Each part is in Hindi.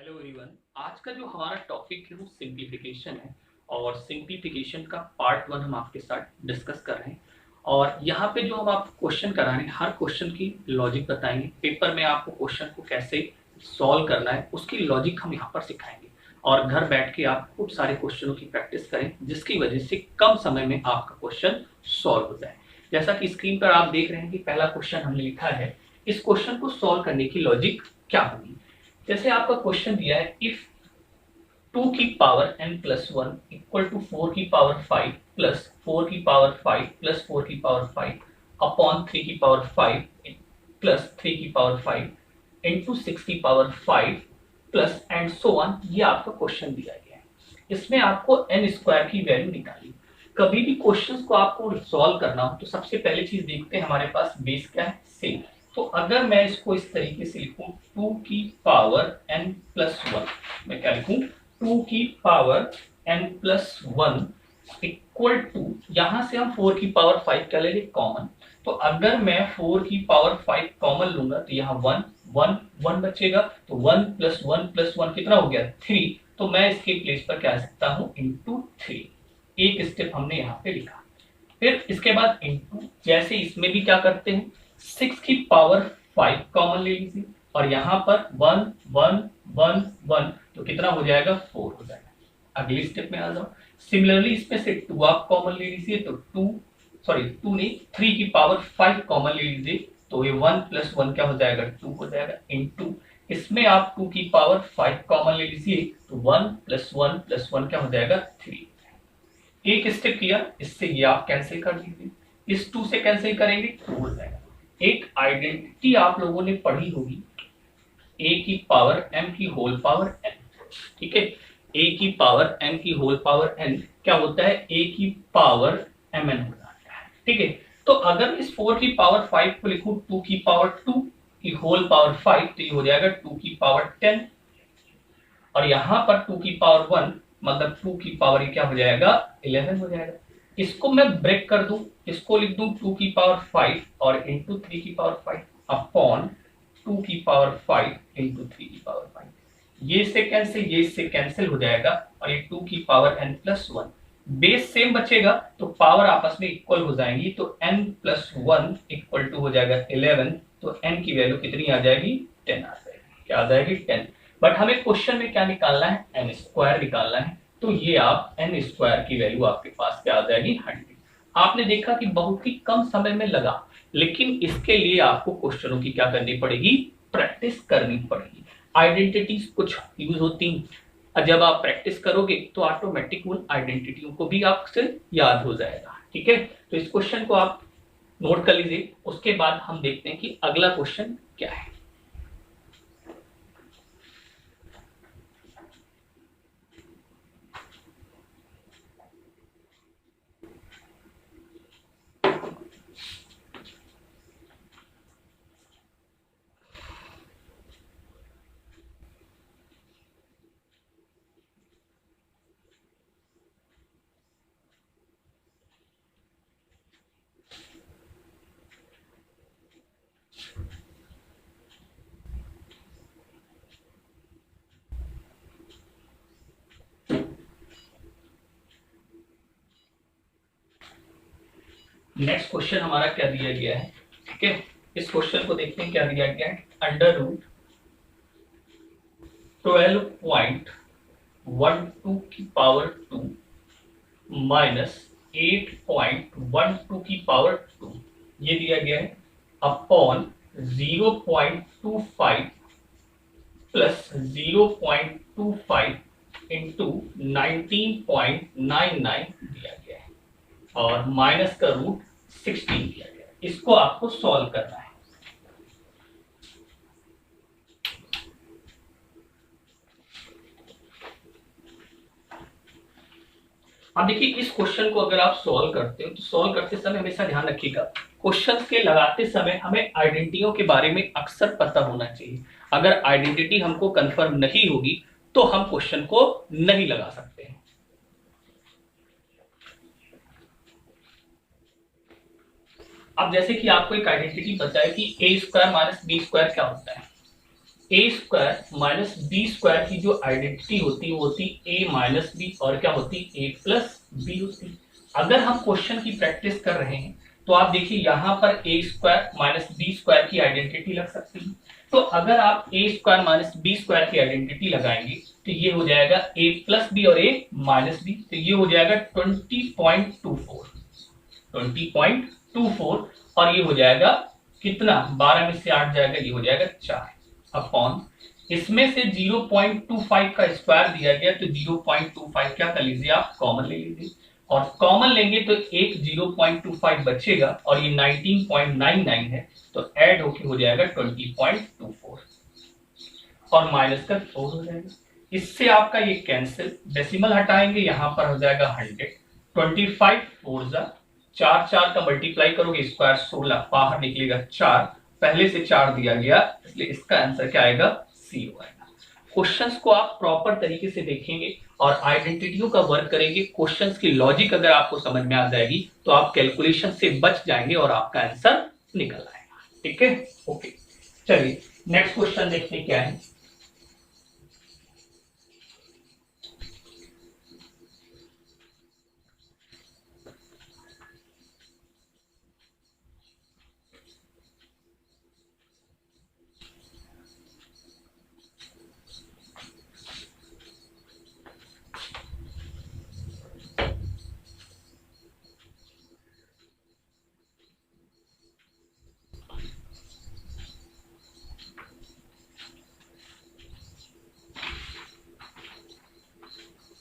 Hello everyone. आज का जो हमारा टॉपिक है वो सिंप्लीफिकेशन है और सिंप्लीफिकेशन का पार्ट 1 हम आपके साथ डिस्कस कर रहे हैं। और यहाँ पे जो हम आपको क्वेश्चन करा रहे हैं, हर क्वेश्चन की लॉजिक बताएंगे। पेपर में आपको क्वेश्चन को कैसे सॉल्व करना है उसकी लॉजिक हम यहाँ पर सिखाएंगे और घर बैठ के आप खूब सारे क्वेश्चनों की प्रैक्टिस करें, जिसकी वजह से कम समय में आपका क्वेश्चन सॉल्व हो जाए। जैसा कि स्क्रीन पर आप देख रहे हैं कि पहला क्वेश्चन हमने लिखा है। इस क्वेश्चन को सॉल्व करने की लॉजिक क्या होगी। जैसे आपका क्वेश्चन दिया है, इफ 2 की power n plus 1 equal to 4 की पावर 5 प्लस 4 की पावर 5 प्लस 4 की पावर 5 अपॉन 3 की पावर 5 प्लस 3 की पावर 5 इंटू 6 की power 5 plus and so on, ये आपका क्वेश्चन दिया गया है। इसमें आपको n स्क्वायर की वैल्यू निकाली। कभी भी क्वेश्चंस को आपको सॉल्व करना हो तो सबसे पहले चीज देखते हैं हमारे पास बेस क्या है, सेम। तो अगर मैं इसको इस तरीके से लिखूं 2 की पावर n प्लस 1, मैं क्या लिखूं 2 की power n plus 1 equal to, यहां से हम 4 की पावर 5 क्या ले लें कॉमन। तो अगर मैं 4 की पावर 5 कॉमन लूंगा तो यहाँ 1 1 1 बचेगा। तो 1 प्लस 1 प्लस 1 कितना हो गया 3। तो मैं इसके प्लेस पर क्या लिख सकता हूँ इंटू 3। एक स्टेप हमने यहाँ पे लिखा। फिर इसके बाद इंटू, जैसे इसमें भी क्या करते हैं 6 की पावर 5 कॉमन ले लीजिए और यहाँ पर 1 1 1 1, तो कितना हो जाएगा 4 हो जाएगा। अगले स्टेप में आ जाओ। सिमिलरली इसमें से 2 आप कॉमन ले लीजिए तो 2 नहीं 3 की पावर 5 कॉमन ले लीजिए तो ये 1 प्लस 1 क्या हो जाएगा 2 हो जाएगा। इंटू इसमें आप 2 की पावर 5 कॉमन ले लीजिए तो 1 प्लस 1 प्लस 1 क्या हो जाएगा 3। एक स्टेप किया, इससे ये आप कैंसिल कर दीजिए, इस 2 से कैंसिल करेंगे 2 हो जाएगा। एक आइडेंटिटी आप लोगों ने पढ़ी होगी, a की पावर m की होल पावर n। ठीक है, a की पावर m की होल पावर n क्या होता है a की पावर mn हो जाता है। ठीक है, तो अगर इस 4 की पावर 5 को लिखूं 2 की पावर 2 की होल पावर 5 तो ये हो जाएगा 2 की पावर 10 और यहां पर 2 की पावर 1 मतलब 2 की पावर ये क्या हो जाएगा 11 हो जाएगा। इसको मैं ब्रेक कर दूं, इसको लिख दूं 2 की पावर 5 और इंटू 3 की पावर 5 अपॉन 2 की पावर 5 इंटू 3 की पावर 5। ये इससे कैंसिल हो जाएगा और ये 2 की power n plus 1। Base same बचेगा तो पावर आपस में इक्वल हो जाएंगी, तो n प्लस 1 इक्वल टू हो जाएगा 11। तो n की वैल्यू कितनी आ जाएगी 10 आ जाएगी। क्या आ जाएगी 10। बट हमें क्वेश्चन में क्या निकालना है n स्क्वायर निकालना है। तो ये आप n स्क्वायर की वैल्यू आपके पास क्या आ जाएगी 100। आपने देखा कि बहुत ही कम समय में लगा, लेकिन इसके लिए आपको क्वेश्चनों की क्या करनी पड़ेगी प्रैक्टिस करनी पड़ेगी। आइडेंटिटीज कुछ यूज होती हैं, जब आप प्रैक्टिस करोगे तो ऑटोमेटिक उन आइडेंटिटियों को भी आपसे याद हो जाएगा। ठीक है, तो इस क्वेश्चन को आप नोट कर लीजिए। उसके बाद हम देखते हैं कि अगला क्वेश्चन क्या है। नेक्स्ट क्वेश्चन हमारा क्या दिया गया है। ठीक है, इस क्वेश्चन को देखते हैं क्या दिया गया है। अंडर रूट 12.12 की पावर 2 माइनस 8.12 की पावर 2 ये दिया गया है अपॉन 0.25 प्लस 0.25 इंटू 19.99 दिया गया है और माइनस का रूट 16 दिया गया है। इसको आपको सॉल्व करना है। अब देखिए, इस क्वेश्चन को अगर आप सॉल्व करते हो तो सॉल्व करते समय हमेशा ध्यान रखिएगा, क्वेश्चन के लगाते समय हमें आइडेंटिटियों के बारे में अक्सर पता होना चाहिए। अगर आइडेंटिटी हमको कंफर्म नहीं होगी तो हम क्वेश्चन को नहीं लगा सकते हैं। अब जैसे कि आपको एक आइडेंटिटी पता है कि a square minus B square क्या होता है। A square minus B square की जो आइडेंटिटी होती है वो होती ए माइनस बी, और क्या होती ए प्लस बी होती। अगर हम क्वेश्चन की प्रैक्टिस कर रहे हैं तो आप देखिए यहाँ पर ए स्क्वायर माइनस बी स्क्वायर की आइडेंटिटी लग सकती है। तो अगर आप ए स्क्वायर माइनस बी स्क्वायर की आइडेंटिटी लगाएंगे तो ये हो जाएगा ए प्लस बी और ए माइनस बी, तो ये हो जाएगा 20.24 और ये हो जाएगा कितना, 12 में से 8 जाएगा, ये हो जाएगा 4 अपॉन, इसमें से 0.25 का स्क्वायर दिया गया तो 0.25 क्या कर लीजिए आप कॉमन ले लीजिए, और कॉमन लेंगे तो एक 0.25 बचेगा और ये 19.99 है, तो ऐड होके हो जाएगा 20.24 और माइनस का 4 हो जाएगा। इससे आपका ये कैंसिल, डेसिमल हटाएंगे यहां पर हो जाएगा 100, 25 4 जा 4, 4 का मल्टीप्लाई करोगे स्क्वायर 16, बाहर निकलेगा 4, पहले से 4 दिया गया इसलिए इसका आंसर क्या आएगा, सी आएगा। क्वेश्चंस को आप प्रॉपर तरीके से देखेंगे और आइडेंटिटियों का वर्क करेंगे, क्वेश्चंस की लॉजिक अगर आपको समझ में आ जाएगी तो आप कैलकुलेशन से बच जाएंगे और आपका आंसर निकल आएगा। ठीक है, ओके, चलिए नेक्स्ट क्वेश्चन देखते हैं क्या है।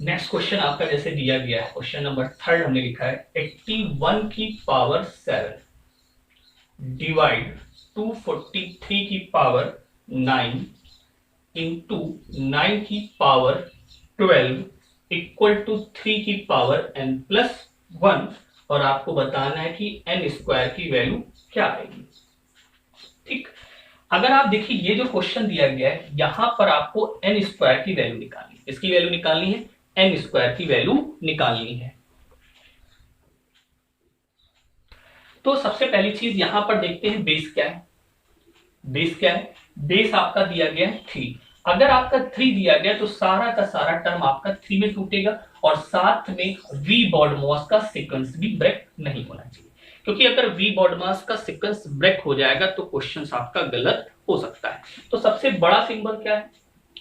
नेक्स्ट क्वेश्चन आपका जैसे दिया गया है, क्वेश्चन नंबर 3 हमने लिखा है 81 की पावर 7 डिवाइड 243 की पावर 9 इंटू 9 की पावर 12 इक्वल टू 3 की पावर n प्लस 1, और आपको बताना है कि n स्क्वायर की वैल्यू क्या आएगी। ठीक, अगर आप देखिए ये जो क्वेश्चन दिया गया है यहां पर आपको n स्क्वायर की वैल्यू निकालनी है, इसकी वैल्यू निकालनी है, n स्क्वायर की वैल्यू निकालनी है। तो सबसे पहली चीज यहां पर देखते हैं बेस क्या है। बेस क्या है, बेस आपका दिया गया है 3, अगर आपका 3 दिया गया तो सारा का सारा टर्म आपका 3 में टूटेगा और साथ में v बॉड मास का सीक्वेंस भी ब्रेक नहीं होना चाहिए, क्योंकि अगर v बॉड मास का सीक्वेंस ब्रेक हो जाएगा तो क्वेश्चन आपका गलत हो सकता है। तो सबसे बड़ा सिंबल क्या है,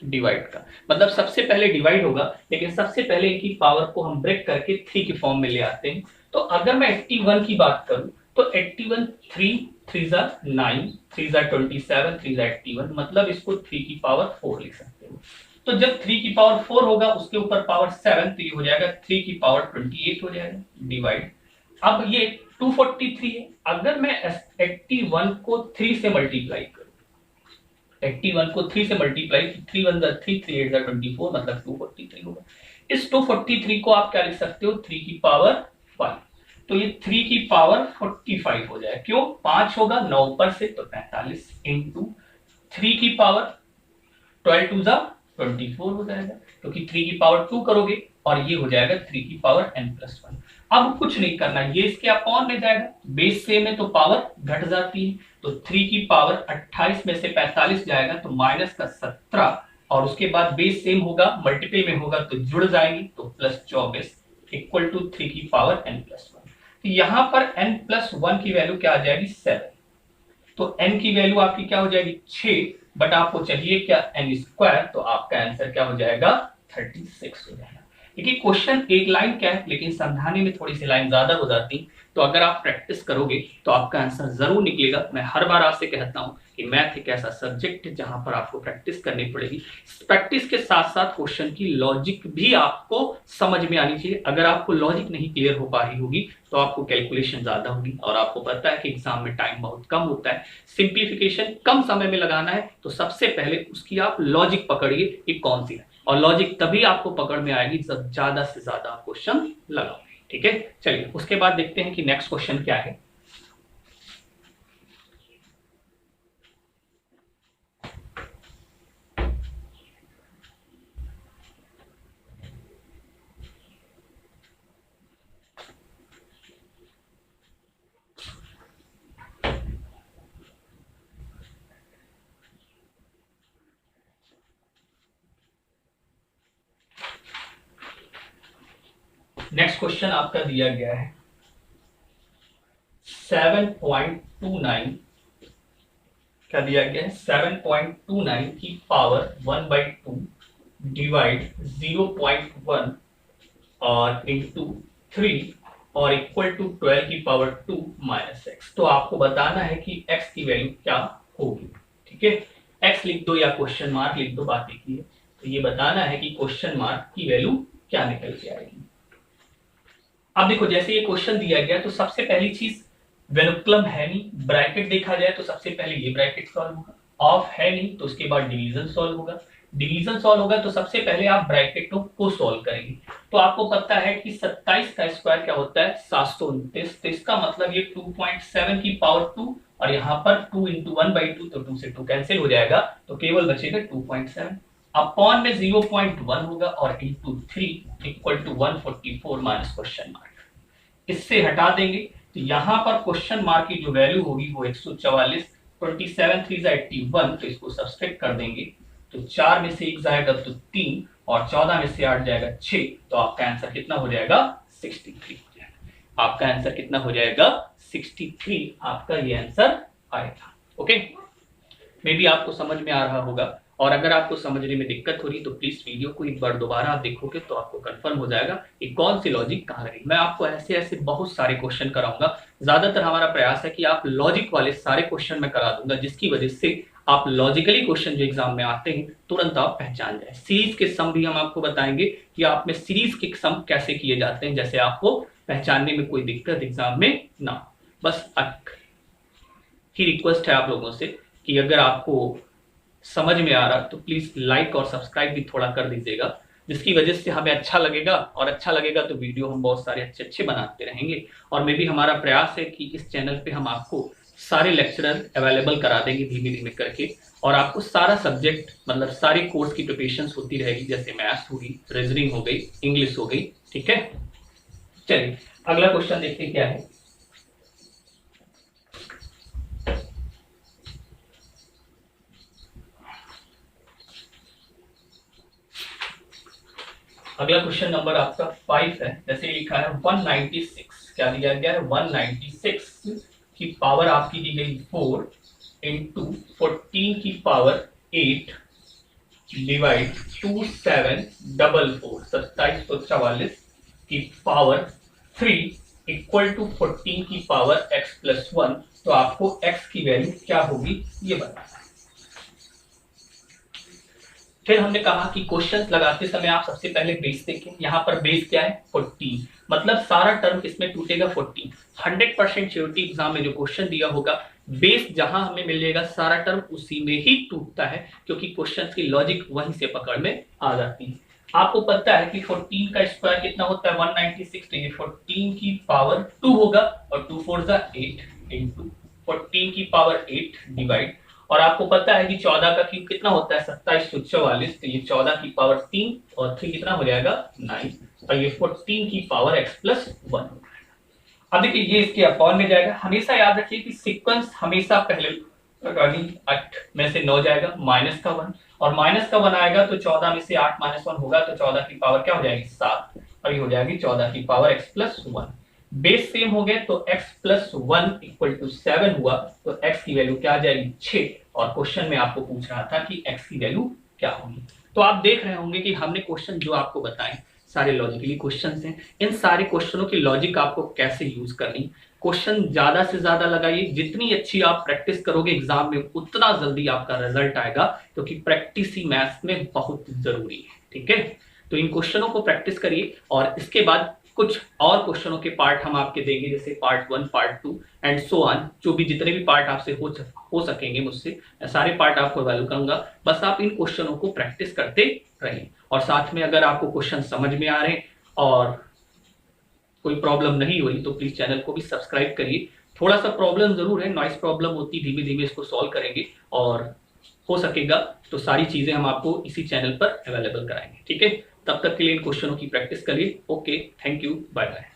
डिवाइड का, मतलब सबसे पहले डिवाइड होगा, लेकिन सबसे पहले इनकी पावर को हम ब्रेक करके 3 की फॉर्म में ले आते हैं। तो अगर मैं 81 की बात करूं तो 81 3 3 जा 9, 3 जा 27, 3 जा 81, मतलब इसको 3 की पावर 4 लिख सकते हो। तो जब 3 की पावर 4 होगा उसके ऊपर पावर 7, तो ये हो जाएगा 3 की पावर 28 हो जाएगा डिवाइड। अब ये 243 है, अगर मैं 81 को 3 से मल्टीप्लाई करूं, 81 को 3 से मल्टीप्लाई, 3 1 3, 3 8 24, मतलब 243 होगा। इस 243 को आप क्या लिख सकते हो, 3 की पावर 5, तो ये 3 की पावर 45 हो जाए, क्यों 5 होगा 9 ऊपर से तो 45 इंटू 3 की पावर 12 टू जा 24 हो जाएगा, क्योंकि 3 की पावर 2 करोगे और ये हो जाएगा 3 की पावर n प्लस 1। अब कुछ नहीं करना, ये इसके अपॉन में जाएगा, बेस सेम है तो पावर घट जाती है, तो 3 की पावर 28 में से 45 जाएगा तो माइनस का 17, और उसके बाद बेस सेम होगा मल्टीपल में होगा तो जुड़ जाएंगे तो प्लस 24 इक्वल टू 3 की पावर n प्लस 1। तो यहां पर n प्लस 1 की वैल्यू क्या आ जाएगी 7, तो n की वैल्यू आपकी क्या हो जाएगी 6, बट आपको चाहिए क्या n स्क्वायर, तो आपका आंसर क्या हो जाएगा 36 हो जाएगा। देखिए क्वेश्चन एक लाइन क्या है, लेकिन समझाने में थोड़ी सी लाइन ज्यादा हो जाती, तो अगर आप प्रैक्टिस करोगे तो आपका आंसर जरूर निकलेगा। मैं हर बार आपसे कहता हूं कि मैथ एक ऐसा सब्जेक्ट है जहां पर आपको प्रैक्टिस करनी पड़ेगी, प्रैक्टिस के साथ साथ क्वेश्चन की लॉजिक भी आपको समझ में आनी चाहिए। अगर आपको लॉजिक नहीं क्लियर हो पा रही होगी तो आपको कैलकुलेशन ज्यादा होगी, और आपको पता है कि एग्जाम में टाइम बहुत कम होता है, सिंप्लीफिकेशन कम समय में लगाना है, तो सबसे पहले उसकी आप लॉजिक पकड़िए कि कौन सी है, और लॉजिक तभी आपको पकड़ में आएगी जब ज्यादा से ज्यादा क्वेश्चन लगाओ। ठीक है, चलिए उसके बाद देखते हैं कि नेक्स्ट क्वेश्चन क्या है। नेक्स्ट क्वेश्चन आपका दिया गया है 7.29, क्या दिया गया है 7.29 की पावर 1/2 डिवाइड 0.1 और इंटू 3 और इक्वल टू 12 की पावर 2 माइनस एक्स। तो आपको बताना है कि x की वैल्यू क्या होगी। ठीक है, x लिख दो या क्वेश्चन मार्क लिख दो, बात एक ही है। तो ये बताना है कि क्वेश्चन मार्क की वैल्यू क्या निकल के आएगी। अब देखो, जैसे ये क्वेश्चन दिया गया तो सबसे पहली चीज वेनुक्लम है नहीं, ब्रैकेट देखा जाए तो सबसे पहले ये ब्रैकेट सॉल्व होगा, ऑफ है नहीं तो उसके बाद डिवीजन सॉल्व होगा, डिवीजन सॉल्व होगा तो सबसे पहले आप ब्रैकेटों को सॉल्व करेंगे। तो आपको पता है कि 27 का स्क्वायर क्या होता है 729, तो इसका मतलब ये 2.7 की पावर 2 और यहाँ पर 2 इंटू 1/2, तो 2 से 2 कैंसिल हो जाएगा, तो केवल बचेगा 2.7 अपॉन में 0.1 होगा और into 3 equal to 144 minus question mark. इससे हटा देंगे तो यहाँ पर क्वेश्चन मार्क की जो वैल्यू होगी वो 144, 27 3 81, तो इसको सब्सट्रैक्ट कर देंगे तो 4 में से 1 जाएगा तो 3 और 14 में से 8 जाएगा 6, तो आपका आंसर कितना हो जाएगा 63 हो जाएगा। आपका आंसर कितना हो जाएगा 63, आपका ये आंसर आएगा। ओके, मे बी आपको समझ में आ रहा होगा, और अगर आपको समझने में दिक्कत हो रही तो प्लीज वीडियो को एक बार दोबारा आप देखोगे तो आपको कंफर्म हो जाएगा कि कौन सी लॉजिक कहाँ रही। मैं आपको ऐसे ऐसे बहुत सारे क्वेश्चन कराऊंगा, ज्यादातर हमारा प्रयास है कि आप लॉजिक वाले सारे क्वेश्चन मैं करा दूंगा, जिसकी वजह से आप लॉजिकली क्वेश्चन जो एग्जाम में आते हैं तुरंत आप पहचान जाए। सीरीज के सम भी हम आपको बताएंगे कि आप में सीरीज के सम कैसे किए जाते हैं, जैसे आपको पहचानने में कोई दिक्कत एग्जाम में ना हो। बस की रिक्वेस्ट है आप लोगों से कि अगर आपको समझ में आ रहा तो प्लीज लाइक और सब्सक्राइब भी थोड़ा कर दीजिएगा, जिसकी वजह से हमें अच्छा लगेगा, और अच्छा लगेगा तो वीडियो हम बहुत सारे अच्छे अच्छे बनाते रहेंगे। और मे भी हमारा प्रयास है कि इस चैनल पे हम आपको सारे लेक्चरर अवेलेबल करा देंगे धीमे धीमे करके, और आपको सारा सब्जेक्ट मतलब सारे कोर्स की प्रिपरेशन होती रहेगी, जैसे मैथ्स होगी, रीजनिंग हो गई, इंग्लिश हो गई। ठीक है, चलिए अगला क्वेश्चन देखते क्या है। अगला क्वेश्चन नंबर आपका 5 है। जैसे लिखा है 196, क्या दिया गया है 196 की पावर आपकी दी गई 4 इंटू 14 की पावर 8 डिवाइड 2744, 2744 की पावर 3 इक्वल टू 14 की पावर x प्लस 1। तो आपको x की वैल्यू क्या होगी ये बताना है। फिर हमने कहा कि क्वेश्चंस लगाते समय आप सबसे पहले बेस देखें। यहाँ पर बेस क्या है 14, मतलब सारा टर्म किसमें टूटेगा 14। 100% श्योरिटी एग्जाम में जो क्वेश्चन दिया होगा बेस जहां हमें मिलेगा सारा टर्म उसी में ही टूटता है, क्योंकि क्वेश्चन की लॉजिक वहीं से पकड़ में आ जाती है। आपको पता है कि 14 का स्क्वायर कितना होता है 196, तो ये 14 की पावर 2 होगा और 2 4 जा 8 इंटू 14 की पावर 8 डिवाइड, और आपको पता है कि 14 का क्यूब कितना होता है 2744, तो ये 14 की पावर 3 और 3 कितना हो जाएगा 9, और ये 14 की पावर x प्लस 1। अब देखिए ये इसके अपॉन में जाएगा। हमेशा याद रखिए कि सीक्वेंस हमेशा पहले 8 में से 9 जाएगा, माइनस का 1, और माइनस का 1 आएगा तो 14 में से 8 माइनस 1 होगा तो 14 की पावर क्या हो जाएगी 7, और ये हो जाएगी 14 की power x plus 1। Base same हो गए तो x प्लस 1 इक्वल टू 7 हुआ, तो x की वैल्यू क्या आ जाएगी 6, और क्वेश्चन में आपको पूछ रहा था कि x की वैल्यू क्या होगी। तो आप देख रहे होंगे कि हमने क्वेश्चन जो आपको बताए सारे लॉजिकली क्वेश्चंस हैं। इन सारे क्वेश्चनों की लॉजिक आपको कैसे यूज करनी, क्वेश्चन ज्यादा से ज्यादा लगाइए। जितनी अच्छी आप प्रैक्टिस करोगे एग्जाम में उतना जल्दी आपका रिजल्ट आएगा, क्योंकि प्रैक्टिस ही मैथ्स में बहुत जरूरी है। ठीक है, तो इन क्वेश्चनों को प्रैक्टिस करिए, और इसके बाद कुछ और क्वेश्चनों के पार्ट हम आपके देंगे, जैसे part 1 part 2 and so on. जो भी जितने भी पार्ट आपसे हो सकेंगे मुझसे, सारे पार्ट आपको अवेलेबल करूंगा। बस आप इन क्वेश्चनों को प्रैक्टिस करते रहिए, और साथ में अगर आपको क्वेश्चन समझ में आ रहे हैं और कोई प्रॉब्लम नहीं हो रही तो प्लीज चैनल को भी सब्सक्राइब करिए। थोड़ा सा प्रॉब्लम जरूर है, नॉइस प्रॉब्लम होती, धीमे धीमे इसको सॉल्व करेंगे, और हो सकेगा तो सारी चीजें हम आपको इसी चैनल पर अवेलेबल कराएंगे। ठीक है, तब तक के लिए इन क्वेश्चनों की प्रैक्टिस करिए। Okay, thank you, bye bye.